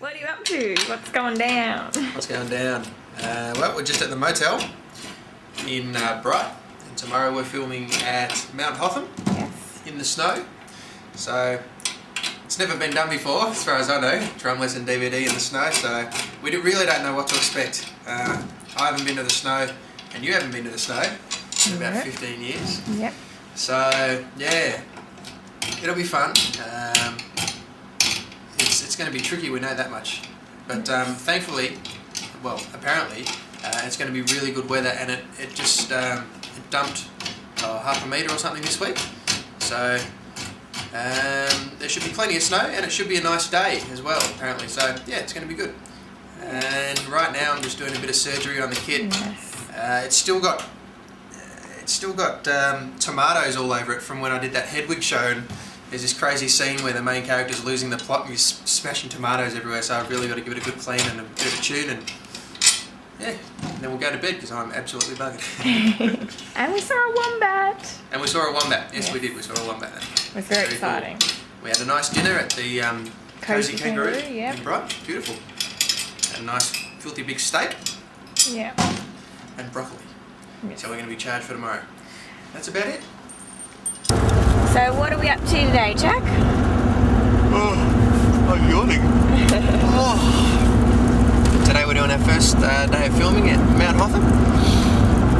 What are you up to? What's going down? What's going down? Well, we're just at the motel in Bright, and tomorrow we're filming at Mount Hotham. Yes. In the snow. So it's never been done before, as far as I know, drumless and DVD in the snow. So we really don't know what to expect. I haven't been to the snow, and you haven't been to the snow in about 15 years. Yep. So yeah, it'll be fun. It's going to be tricky, we know that much. But thankfully, well, apparently, it's going to be really good weather, and it dumped half a metre or something this week. So there should be plenty of snow, and it should be a nice day as well, apparently. So yeah, it's going to be good. And right now I'm just doing a bit of surgery on the kit. Yes. It's still got tomatoes all over it from when I did that Hedwig show, and there's this crazy scene where the main character's losing the plot and he's smashing tomatoes everywhere, so I've really got to give it a good clean and a bit of a tune, and yeah, and then we'll go to bed because I'm absolutely buggered. And we saw a wombat. And we saw a wombat. Yes, we did. We saw a wombat. It was very exciting. Cool. We had a nice dinner at the Cozy Kangaroo yep. in Bright. Beautiful. And a nice filthy big steak. Yeah. And broccoli. Yes. So we're going to be charged for tomorrow. That's about it. So what are we up to today, Jack? Oh, I'm yawning. Today we're doing our first day of filming at Mount Hotham.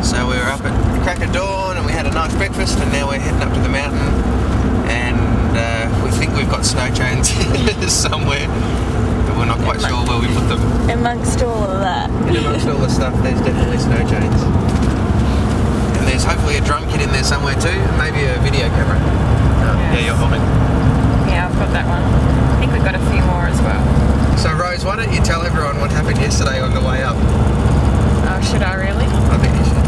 So we were up at the crack of dawn and we had a nice breakfast, and now we're heading up to the mountain, and we think we've got snow chains somewhere, but we're not quite sure where we put them. Amongst all of that. And amongst all the stuff, there's definitely snow chains. And there's hopefully a drum kit in there somewhere too, and maybe a video camera. Yes. Yeah, you're filming. Yeah, I've got that one. I think we've got a few more as well. So Rose, why don't you tell everyone what happened yesterday on the way up? Oh, should I really? I think you should.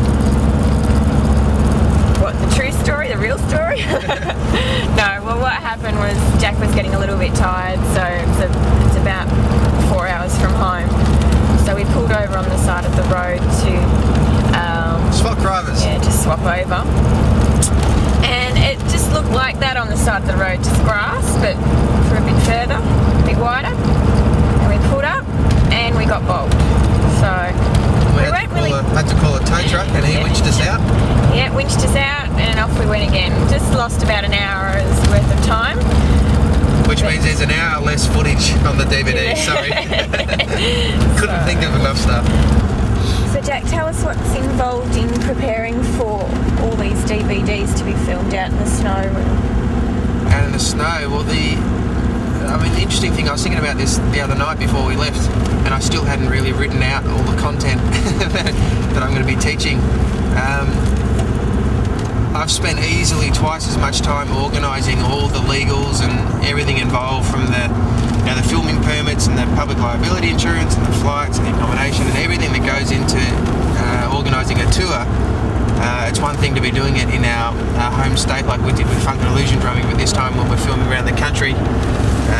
What, the true story, the real story? No, well what happened was Jack was getting a little bit tired, so it's about 4 hours from home. So we pulled over on the side of the road to Swap drivers. Yeah, just swap over. And it just looked like that on the side of the road, just grass, but for a bit further, a bit wider. And we pulled up and we got bogged. So we had to call a tow truck, and he winched us out. Yeah, winched us out, and off we went again. Just lost about an hour's worth of time. Which means there's an hour less footage on the DVD, yeah. Sorry. Couldn't think of enough stuff. So Jack, tell us what's involved in preparing for all these DVDs to be filmed out in the snow. Out in the snow? Well, the interesting thing, I was thinking about this the other night before we left, and I still hadn't really written out all the content that I'm going to be teaching. I've spent easily twice as much time organising all the legals and everything involved, from the filming permits and the public liability insurance and the flights and the accommodation and everything that goes into organising a tour. It's one thing to be doing it in our home state like we did with Funk and Illusion drumming, but this time when we're filming around the country,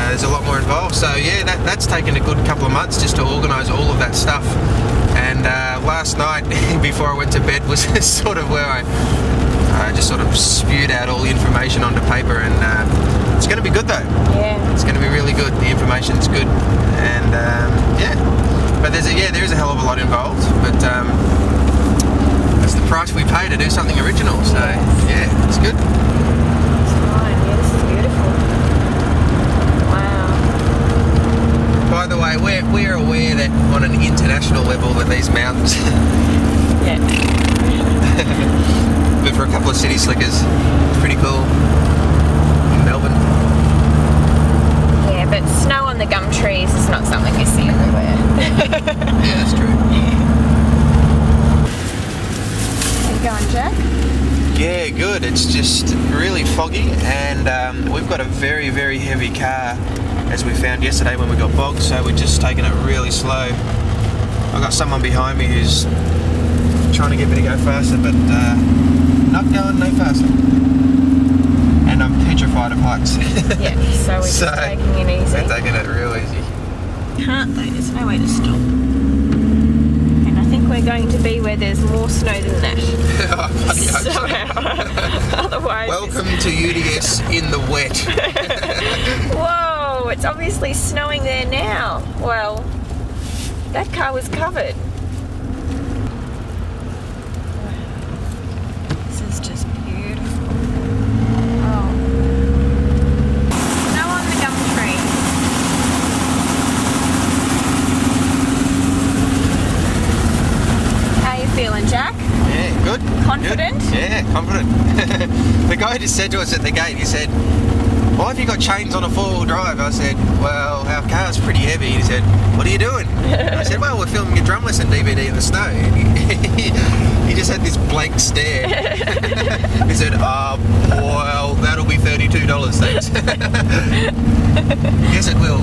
there's a lot more involved. So yeah, that's taken a good couple of months just to organise all of that stuff. And last night, before I went to bed, was sort of where I just sort of spewed out all the information onto paper, and it's going to be good though. Yeah. It's going to be really good. The information's good, and yeah. But there is a hell of a lot involved, but that's the price we pay to do something original. So yeah, it's good. It's fine. Yeah, this is beautiful. Wow. By the way, we're aware that on an international level that these mountains. Yeah. But for a couple of city slickers, it's pretty cool in Melbourne. Yeah, but snow on the gum trees is not something you see everywhere. Yeah, that's true. How you going, Jack? Yeah, good. It's just really foggy, and we've got a very, very heavy car, as we found yesterday when we got bogged, so we're just taking it really slow. I've got someone behind me who's trying to get me to go faster, but not going no faster. And I'm petrified of heights. Yeah, so we're just taking it easy. We're taking it real easy. Can't though, there's no way to stop. And I think we're going to be where there's more snow than that. Somehow. Otherwise. Welcome to UDS in the wet. Whoa! Oh, it's obviously snowing there now. Well, that car was covered. This is just beautiful. Oh. Snow on the gum tree. How you feeling, Jack? Yeah, good. Confident? Good. Yeah, confident. The guy just said to us at the gate, he said, "Why have you got chains on a four-wheel drive?" I said, "Well, our car's pretty heavy." He said, "What are you doing?" I said, "Well, we're filming a drum lesson DVD in the snow." He just had this blank stare. He said, "Well, that'll be $32, thanks." Yes, it will.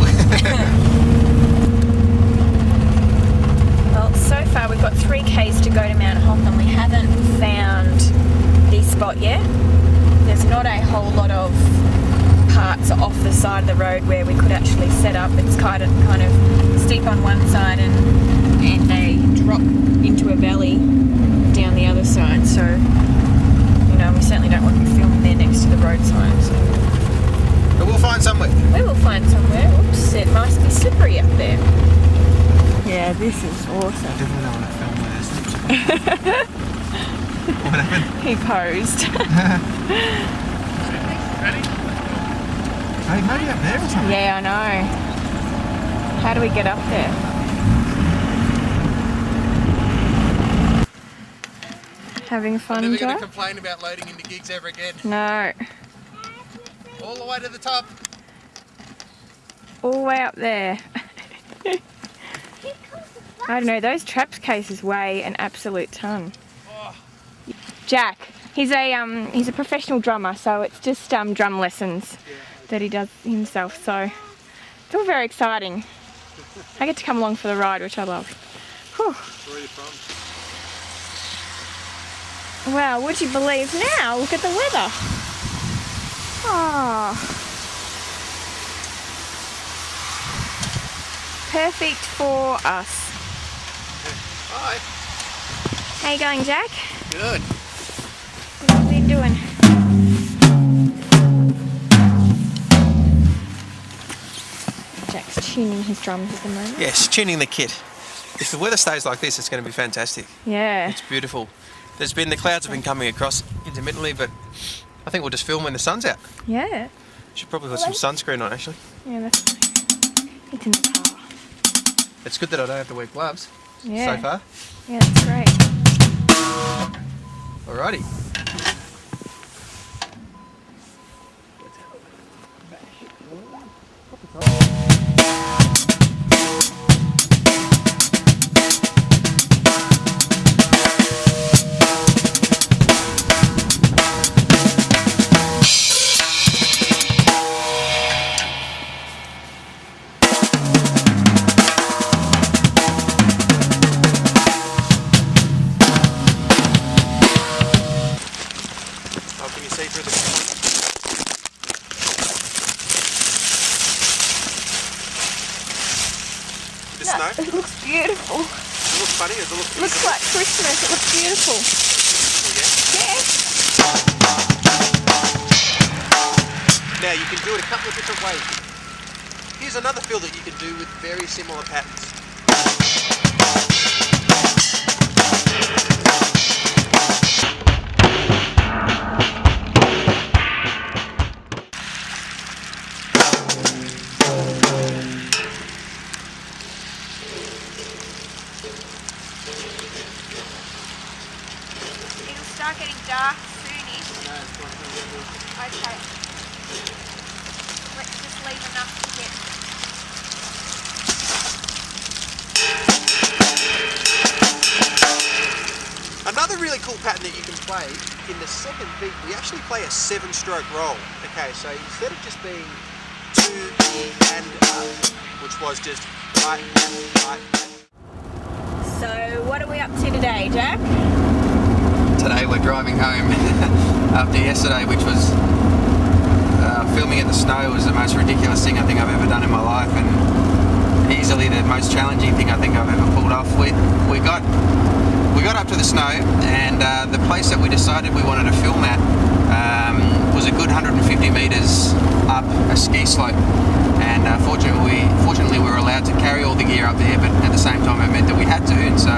Well, so far we've got 3 k's to go to Mount Hotham. We haven't found the spot yet. There's not a whole lot of parts off the side of the road where we could actually set up. It's kind of steep on one side and they drop into a valley down the other side. So, you know, we certainly don't want to be filming there next to the road sign. So. But we'll find somewhere. We will find somewhere. Oops, it must be slippery up there. Yeah, this is awesome. I definitely don't want to film where there's slips. What happened? He posed. Ready? Hey, maybe up there or something. Yeah, I know. How do we get up there? Having fun, I'm never Jack? going to complain about loading into gigs ever again. No. All the way to the top. All the way up there. I don't know, those traps cases weigh an absolute ton. Oh. Jack, he's a professional drummer, so it's just drum lessons that he does himself, so it's all very exciting. I get to come along for the ride, which I love. Whew. Where are you from? Wow, would you believe now? Look at the weather. Oh. Perfect for us. Hi. How you going, Jack? Good. What have you been doing? Jack's tuning his drums at the moment. Yes, tuning the kit. If the weather stays like this, it's going to be fantastic. Yeah. It's beautiful. The clouds have been coming across intermittently, but I think we'll just film when the sun's out. Yeah. Should probably put some sunscreen on, actually. Yeah, that's fine. It's in the car. It's good that I don't have to wear gloves Yeah. so far. Yeah, that's great. Alrighty. Can you see through the snow? It looks beautiful. Does it look funny? Does it look It looks like Christmas. It looks beautiful. Yeah. Yeah. Now you can do it a couple of different ways. Here's another fill that you can do with very similar patterns. It'll start getting dark soonish. Okay. Let's just leave enough to get. Another really cool pattern that you can play, in the second beat, we actually play a 7-stroke roll. Okay, so instead of just being 2, E, and up, which was just right, right. So, what are we up to today, Jack? Today we're driving home after yesterday, which was filming in the snow was the most ridiculous thing I think I've ever done in my life, and easily the most challenging thing I think I've ever pulled off. We got up to the snow, and the place that we decided we wanted to film at was a good 150 metres up a ski slope, and and fortunately we were allowed to carry all the gear up there, but at the same time it meant that we had to, and so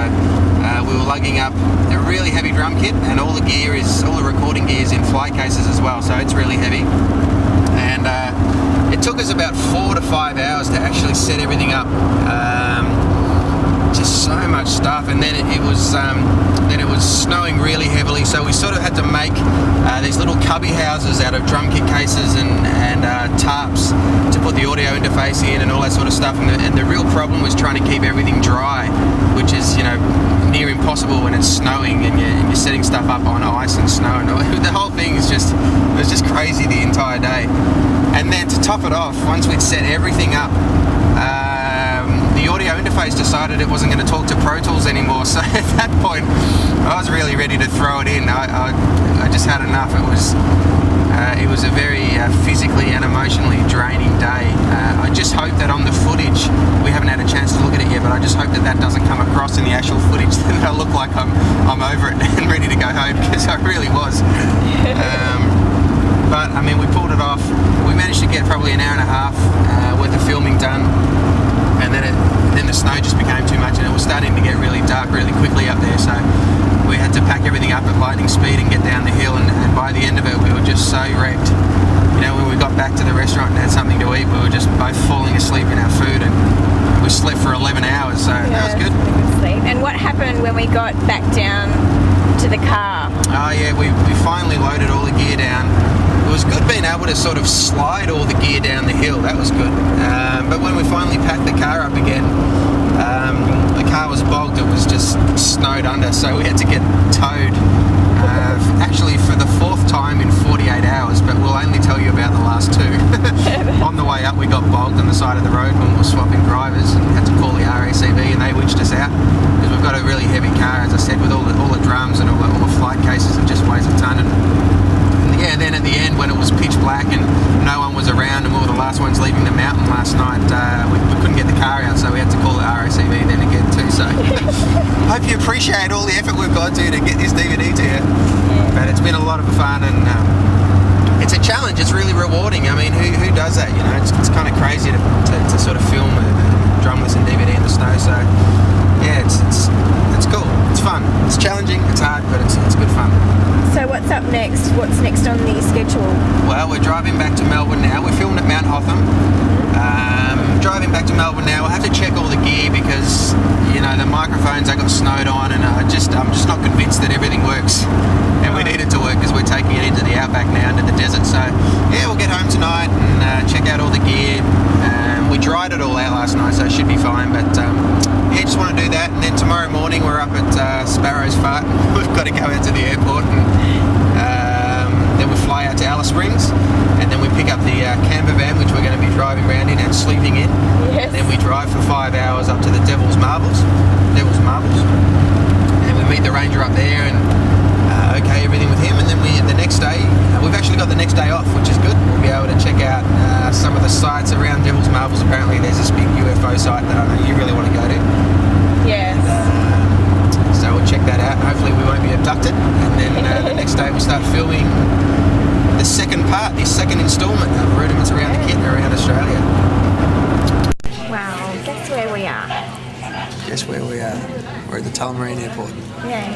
we were lugging up a really heavy drum kit, and all the recording gear is in fly cases as well, so it's really heavy. And it took us about 4 to 5 hours to actually set everything up. Just so much stuff, and then it was snowing really heavily, so we sort of had to make these little cubby houses out of drum kit cases and tarps to put the audio interface in and all that sort of stuff. And the real problem was trying to keep everything dry, which is, you know, near impossible when it's snowing and you're setting stuff up on ice and snow, and the whole thing is just crazy the entire day. And then to top it off, once we'd set everything up, the audio interface decided it wasn't going to talk to Pro Tools anymore. So at that point, I was really ready to throw it in. I just had enough. It was a very physically and emotionally draining day. I just hope that on the footage, we haven't had a chance to look at it yet, but I just hope that doesn't come across in the actual footage, that I look like I'm over it and ready to go home, because I really was. But I mean, we pulled it off. We managed to get probably an hour and a half worth of filming done. And then the snow just became too much, and it was starting to get really dark really quickly up there, so we had to pack everything up at lightning speed and get down the hill, and by the end of it we were just so wrecked. You know, when we got back to the restaurant and had something to eat, we were just both falling asleep in our food, and we slept for 11 hours, so that was good. And what happened when we got back down to the car? Oh yeah, we finally loaded all the gear down. It was good being able to sort of slide all the gear down the hill. That was good. But when we finally packed the car up again, the car was bogged. It was just snowed under, so we had to get towed. Actually, for the 4th time in 48 hours, but we'll only tell you about the last 2. On the way up, we got bogged on the side of the road when we were swapping drivers, and had to call the RACV, and they witched us out, because we've got a really heavy car, as I said, with all the drums and all the flight cases. It just weighs a ton. And then at the end, when it was pitch black and no one was around, and we were the last ones leaving the mountain last night, we couldn't get the car out, so we had to call the RACV then again too. So hope you appreciate all the effort we've gone to get this DVD to you. But it's been a lot of fun, and it's a challenge. It's really rewarding. I mean, who does that? You know, it's kind of crazy to sort of film a drumless and DVD in the snow. So yeah, it's cool. It's fun. It's challenging. It's hard, but it's good fun. So what's up next? What's next on the schedule? Well, we're driving back to Melbourne now. We're filming at Mount Hotham. Driving back to Melbourne now. We'll have to check all the gear, because, you know, the microphones, they got snowed on, and I'm just not convinced that everything works. And we need it to work, because we're taking it into the outback now, into the desert. So yeah, we'll get home tonight and check out all the gear. We dried it all out last night, so it should be fine. But yeah, just want to do that. And then tomorrow morning we're up at Sparrow's Fart. We've got to go out to the airport, and then we fly out to Alice Springs, and then we pick up the camper van, which we're going to be driving around in and sleeping in. Yes. And then we drive for 5 hours up to the Devil's Marbles. And then we meet the ranger up there and okay everything with him. And then the next day, we've actually got the next day off, which is good. We'll be able to check out some of the sites around Devil's Marbles. Apparently there's this big UFO site that I know you really want to go to. Yes. So we'll check that out. Hopefully we won't be abducted. And then the next day we'll start filming the second part, the second instalment of Rudiments around the kit around Australia. Wow, guess where we are? Guess where we are? We're at the Tullamarine Airport. Yeah.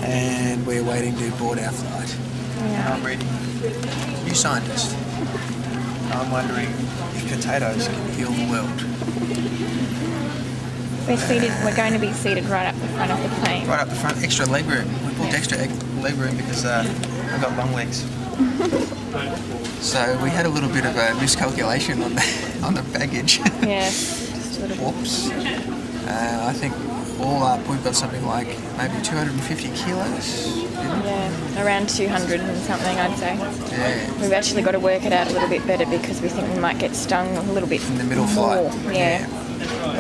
And we're waiting to board our flight. Yeah. I'm ready. New scientist. I'm wondering if potatoes can heal the world. We're going to be seated right up the front of the plane. Right up the front, extra leg room. We booked extra leg room because I've got long legs. So we had a little bit of a miscalculation on the baggage. Yes, just a little bit. Whoops. I think all up we've got something like maybe 250 kilos. Yeah, around 200 and something, I'd say. Yeah. We've actually got to work it out a little bit better, because we think we might get stung a little bit in the middle more. flight. Yeah.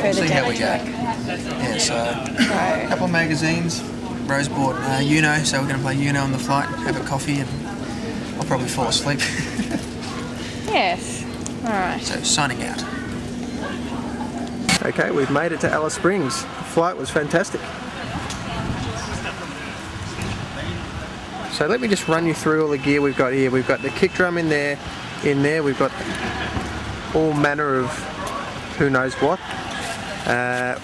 Further See down how we the go. track. Yeah, so a couple of magazines. Rose bought Uno, so we're going to play Uno on the flight, have a coffee, and I'll probably fall asleep. Yes. All right. So signing out. Okay, we've made it to Alice Springs. The flight was fantastic. So let me just run you through all the gear we've got here. We've got the kick drum in there. We've got all manner of who knows what.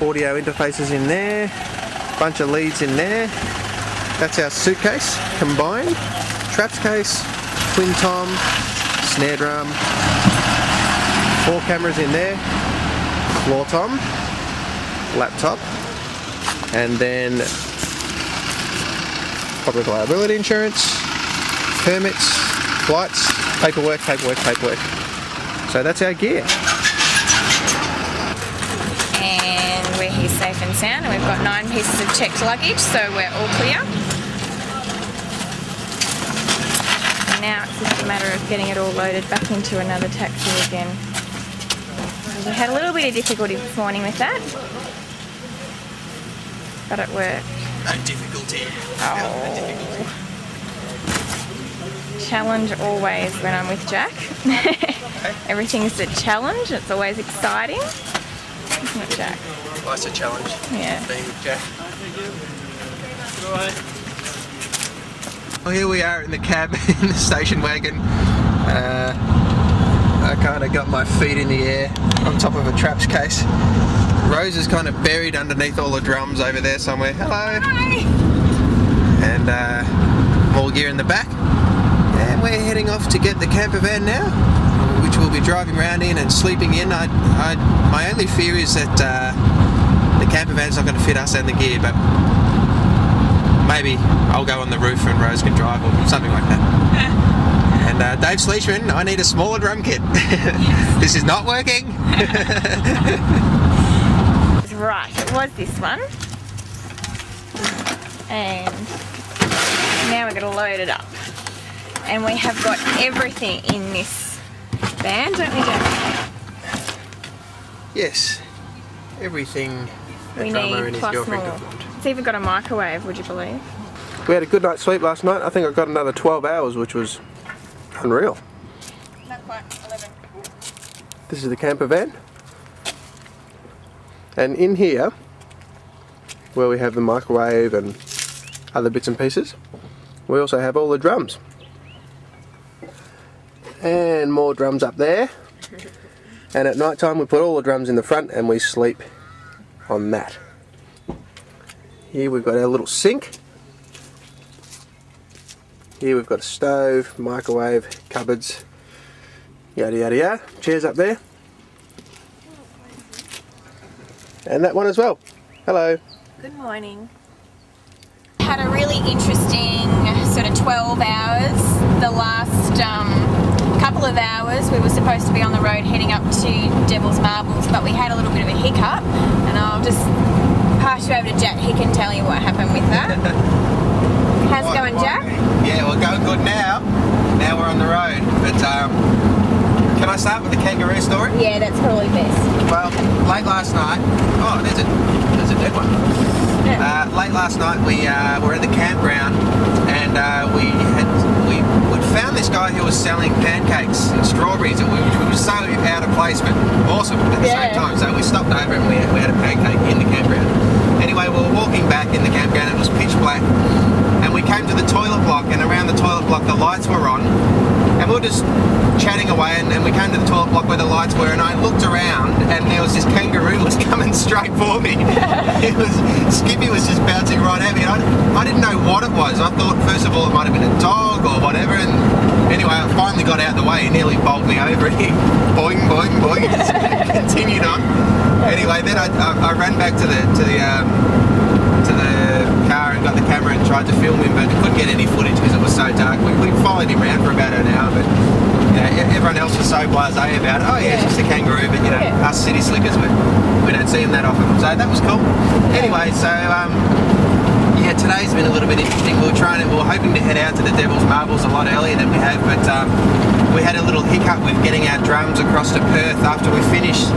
Audio interfaces in there, bunch of leads in there. That's our suitcase combined. Traps case, twin tom, snare drum, 4 cameras in there, floor tom, laptop, and then public liability insurance, permits, flights, paperwork. So that's our gear. And we're here safe and sound, and we've got 9 pieces of checked luggage, so we're all clear. And now it's just a matter of getting it all loaded back into another taxi again. We had a little bit of difficulty this morning with that, but it worked. No difficulty. Oh. Challenge always when I'm with Jack. Everything's a challenge, it's always exciting. Isn't it, Jack? Life's a challenge. Yeah. Being with Jack. Well, here we are in the cab in the station wagon. I kind of got my feet in the air on top of a traps case. Rose is kind of buried underneath all the drums over there somewhere. Hello. Hi. And more gear in the back. And we're heading off to get the camper van now, which we'll be driving around in and sleeping in. My only fear is that the camper van's not going to fit us and the gear, but maybe I'll go on the roof and Rose can drive or something like that. And Dave Sleishman, I need a smaller drum kit. This is not working. Right, it was this one. And now we're going to load it up. And we have got everything in this van, don't we, Jack? Yes, everything a We drummer and need his plus girlfriend more. could want. It's even got a microwave, would you believe? We had a good night's sleep last night. I think I got another 12 hours, which was unreal. Not quite, 11. This is the camper van. And in here, where we have the microwave and other bits and pieces, we also have all the drums. And more drums up there. And at night time we put all the drums in the front and we sleep on that. Here we've got our little sink. Here we've got a stove, microwave, cupboards, yada yada yada. Chairs up there. And that one as well. Hello. Good morning. Had a really interesting sort of 12 hours. The last couple of hours we were supposed to be on the road heading up to Devil's Marbles, but we had a little bit of a hiccup, and I'll just pass you over to Jack. He can tell you what happened with that. How's it going, Jack? Yeah, we're going good now. Now we're on the road. But can I start with the kangaroo story? Yeah, that's probably best. Well, late last night. Oh, there's a dead one. Yeah. Late last night we were at the campground and we found this guy who was selling pancakes and strawberries, which was so out of place but awesome at the same time. So we stopped over and we had a pancake in the campground. Anyway, we were walking back in the campground. It was pitch black, and we came to the toilet block, and around the toilet block the lights were on, and we were just chatting away, and we came to the toilet block where the lights were, and I looked around and there was this kangaroo was coming straight for me. Skippy was just bouncing right at me. I didn't know what it was. I thought first of all it might have been a dog or whatever, and anyway I finally got out of the way. He nearly bowled me over. He boing boing boing. Just continued on. Anyway, then I ran back to the car and got the camera and tried to film him, but couldn't get any footage because it was so dark. We followed him around for about an hour, but you know, everyone else was so blasé about, oh yeah, it's just a kangaroo, but you know, us city slickers, we don't see him that often. So that was cool. Anyway, so yeah, today's been a little bit interesting. We were hoping to head out to the Devil's Marbles a lot earlier than we have, but we had a little hiccup with getting our drums across to Perth after we finished.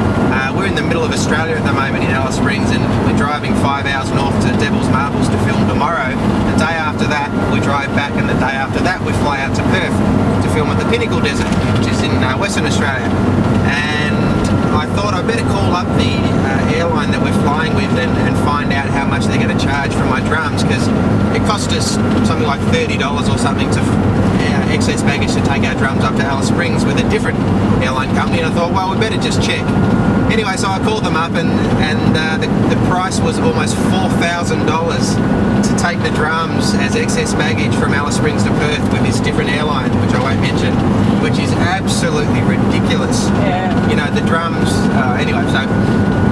We're in the middle of Australia at the moment in Alice Springs, and we're driving 5 hours north to Devil's Marbles to film tomorrow. The day after that we drive back, and the day after that we fly out to Perth to film at the Pinnacle Desert, which is in Western Australia. And I thought I'd better call up the airline that we're flying with and find out how much they're going to charge for my drums, because it cost us something like $30 or something to excess baggage to take our drums up to Alice Springs with a different airline company, and I thought, well, we better just check. Anyway, so I called them up, and the price was almost $4,000 to take the drums as excess baggage from Alice Springs to Perth with this different airline, which I won't mention, which is absolutely ridiculous. Yeah. You know, the drums, anyway, so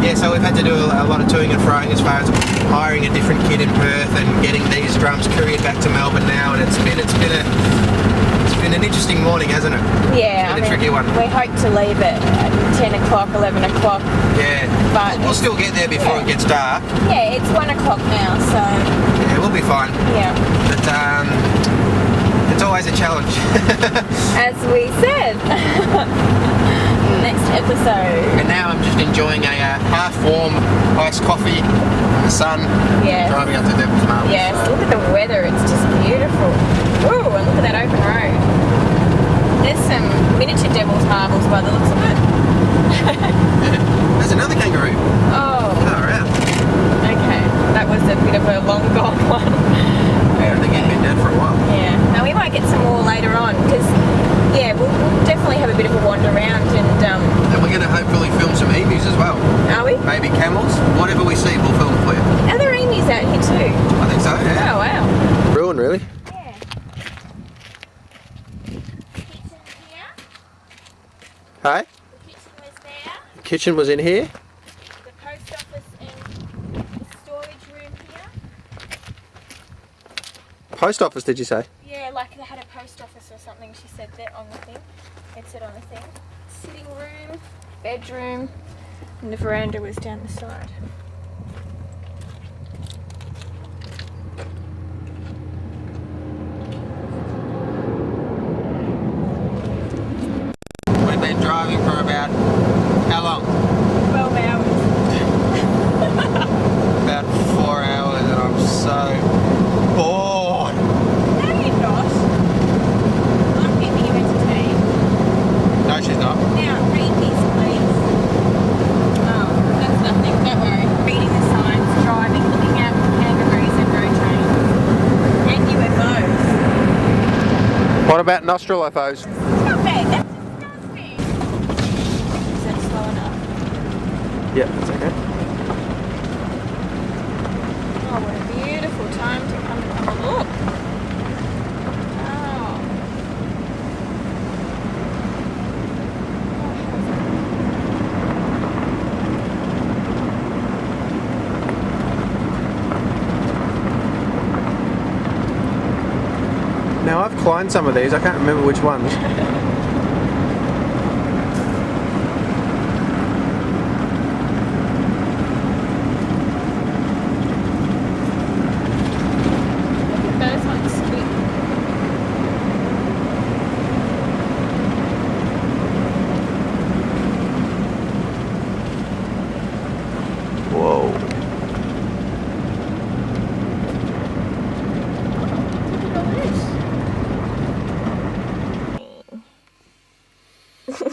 yeah, so we've had to do a lot of toing and froing as far as hiring a different kit in Perth and getting these drums couriered back to Melbourne now, and it's been an interesting morning, hasn't it? Yeah, It's been a tricky one. We hope to leave at 10 o'clock, 11 o'clock. Yeah, But we'll still get there before it gets dark. yeah, it's 1 o'clock now, so Yeah, we'll be fine. yeah. But it's always a challenge. As we said. Next episode. And now I'm just enjoying a half-warm iced coffee in the sun, Yeah. driving up to Devil's Marbles. Yes, so. look at the weather, it's just beautiful. Ooh, and look at that open road. There's some miniature Devil's Marbles by the looks of it. There's another kangaroo. Oh, Alright. okay. That was a bit of a long gone one. Yeah, I think he's been dead for a while. Yeah. Now we might get some more later on because, yeah, we'll definitely have a bit of a wander around and, And we're going to hopefully film some emus as well. are we? Maybe camels. Whatever we see, we'll film for you. Are there emus out here too? I think so, yeah. Oh, wow. Ruin, really? Yeah. Kitchen here. Hey? The kitchen was there. The kitchen was in here. The post office and the storage room here. Post office, did you say? Yeah, like they had a post office or something, she said that on the thing. It said on the thing. Sitting room, bedroom, and the veranda was down the side. We've been driving for about, how long? 12 hours. About 4 hours, and I'm so bored. No, you're not. I'm keeping you entertained. No, she's not. Now, read these, please. Oh, that's nothing. Don't worry. Reading the signs, driving, looking out for kangaroos and road trains. And UFOs. What about nostril UFOs? Not bad. That's disgusting. Is that slow enough? Yeah, that's okay. Oh, what a beautiful time to come and have a look. Oh. Now, I've climbed some of these. I can't remember which ones. Those ones stick. Whoa. Look at all this.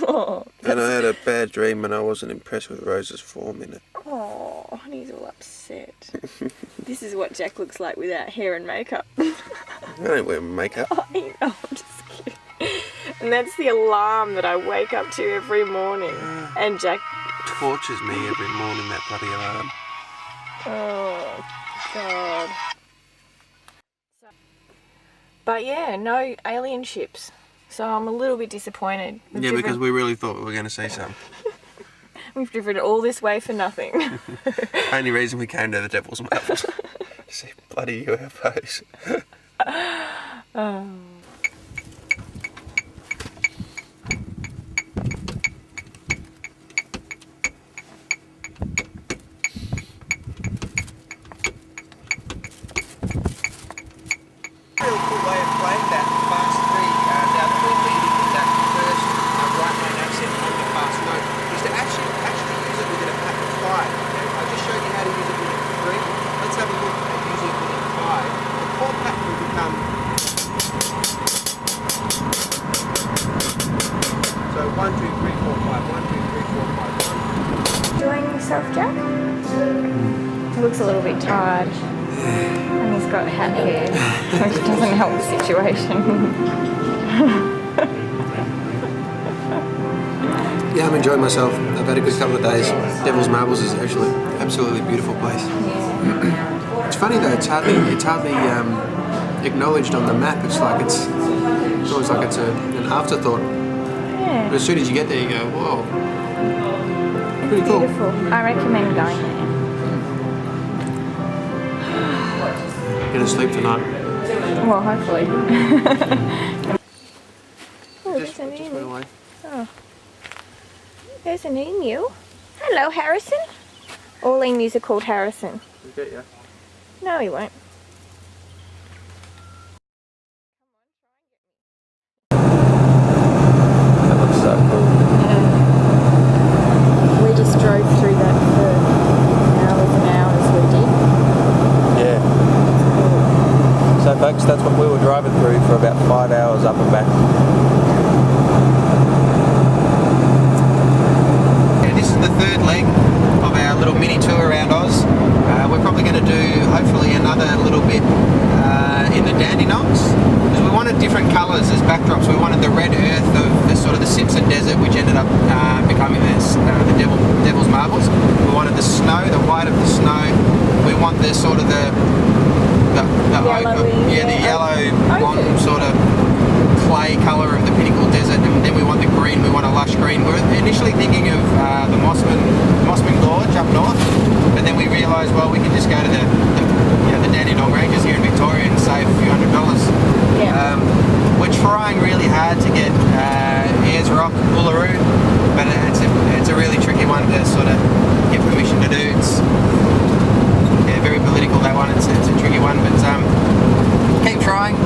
Oh, And I had a bad dream and I wasn't impressed with Rose's form in it. oh, he's all upset. This is what Jack looks like without hair and makeup. I don't wear makeup. I know, I'm just kidding. And that's the alarm that I wake up to every morning. And Jack, Tortures me every morning, that bloody alarm. oh, God. But yeah, no alien ships. So I'm a little bit disappointed. Yeah, because we really thought we were going to see some. We've driven all this way for nothing. Only reason we came to the Devil's Marbles. To see bloody UFOs. Oh. Real cool way of playing that fast three now that we're leading with that first right-hand accent underpass note is to actually use it within a pack of 5. Okay? I just showed you how to use it within 3. Let's have a look at using it within 5. The chord pattern will become. So 1, 2, 3, 4, 5. 1, 2, 3, 4, 5. 1. Enjoying yourself, Jack? He looks a little bit tired. And he's got hat hair, which doesn't help the situation. Yeah, I'm enjoying myself. I've had a good couple of days. Devil's Marbles is actually an absolutely beautiful place. Yeah. It's funny though, it's hardly acknowledged on the map. It's always like it's an afterthought. Yeah. But as soon as you get there, you go, whoa. Pretty cool. Beautiful. I recommend going there. Gonna sleep tonight. Well, hopefully. Oh, Just there's an went emu. away. Oh. There's an emu. Hello, Harrison. All emus are called Harrison. He'll get you. No, he won't. That looks so cool. We just drove through that for hours and hours, we did. Yeah. So folks, that's what we were driving through for about 5 hours up and back. Yeah, this is the third leg of our little mini tour around Oz. We're probably going to do hopefully another little bit in the Dandenongs, because we wanted different colours as backdrops. We wanted the red earth of the sort of the Simpson Desert, which ended up becoming the Devil's Marbles. We wanted the snow, the white of the snow. We want the sort of the yellow blonde sort of clay colour of the Pinnacle Desert, and then we want the green. We want a lush green. We were initially thinking of the Mossman Gorge up north, but then we realised, well, we can just go to the Dandenong Ranges here in Victoria and save a few $100. Yeah. We're trying really hard to get Ayers Rock, Uluru, but it's a really tricky one to sort of get permission to do. It's very political, that one. It's a tricky one, but keep trying.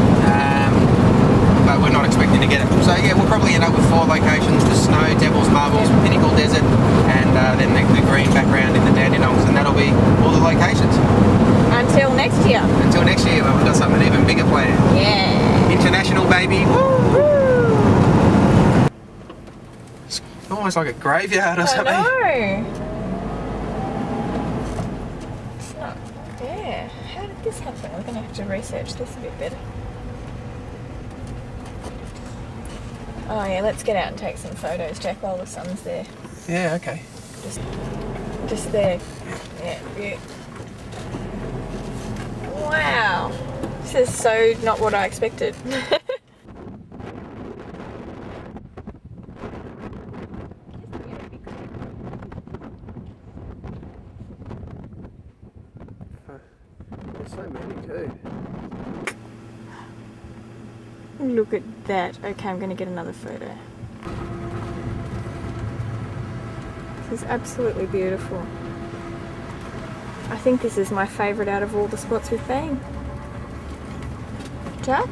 But we're not expecting to get it. So yeah, we'll probably end up with 4 locations: the Snow, Devil's Marbles, Pinnacle Desert, and then the green background in the Dandenongs, and that'll be all the locations. Until next year. Until next year, when we've got something even bigger planned. Yeah. International, baby. Woo! It's almost like a graveyard or something. I know. It's not. Yeah. How did this happen? We're going to have to research this a bit better. Oh yeah, let's get out and take some photos, Jack, while the sun's there. Yeah, okay. Just there. Yeah. Wow. This is so not what I expected. There's so many too. Look at that. Okay, I'm going to get another photo. This is absolutely beautiful. I think this is my favourite out of all the spots we've been. Jack,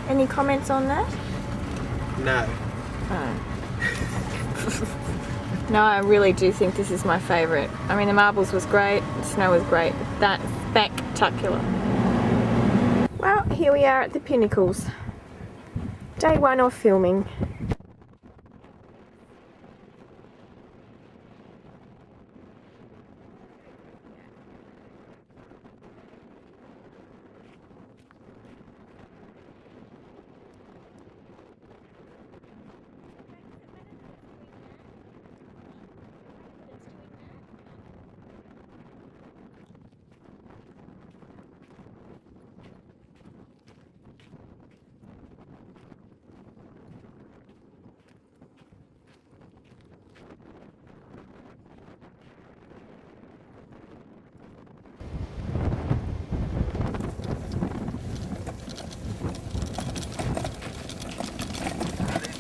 any comments on that? No. Oh. No, I really do think this is my favourite. I mean, the marbles was great, the snow was great. That's spectacular. Well, here we are at the Pinnacles. Day 1 of filming.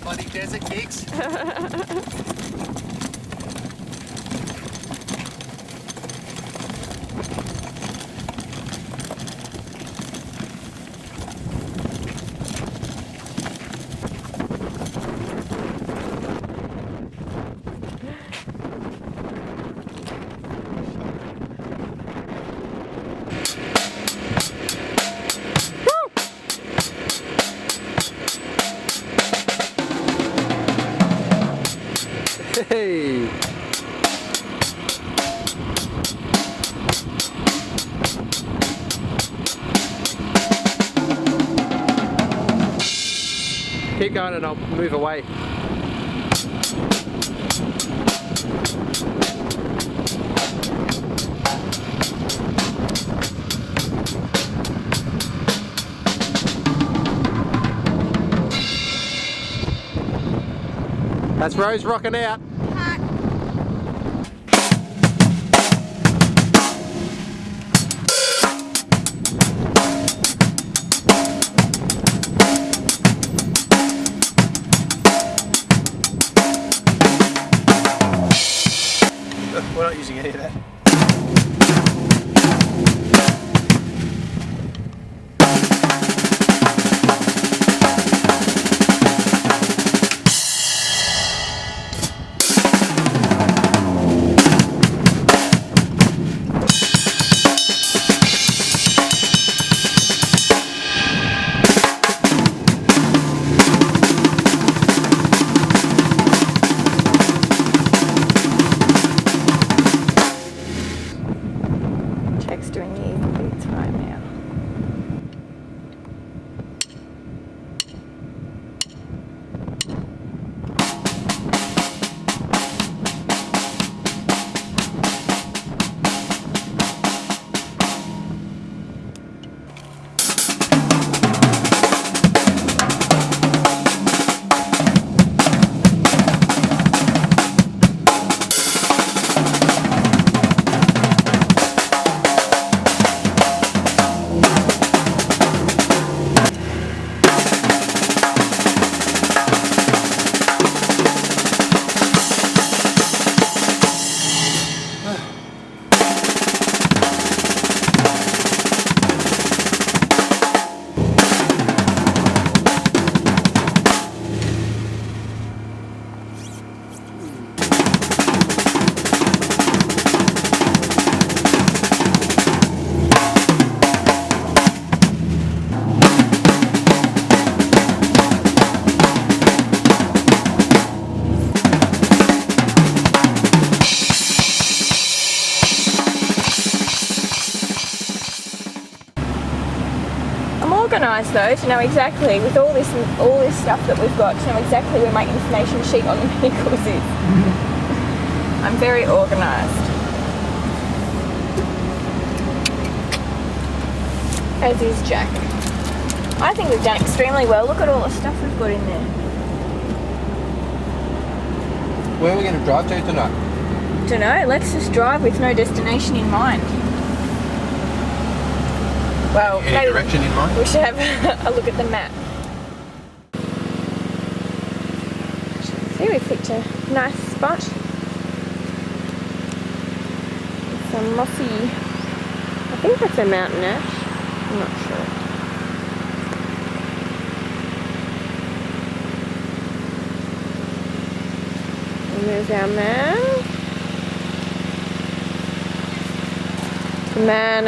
Bloody desert kicks. Hey! going and I'll move away. That's Rose rocking out. We're not using any of that. Jack's doing the easy beats right now. I'm organised though to know exactly, with all this stuff that we've got, to know exactly where my information sheet on the vehicles is. I'm very organised. As is Jack. I think we've done extremely well. Look at all the stuff we've got in there. Where are we going to drive to tonight? Dunno, let's just drive with no destination in mind. Well, Any maybe direction in mind? we should have a look at the map. See, we picked a nice spot. Some mossy, I think that's a mountain ash, I'm not sure. And there's our man. The man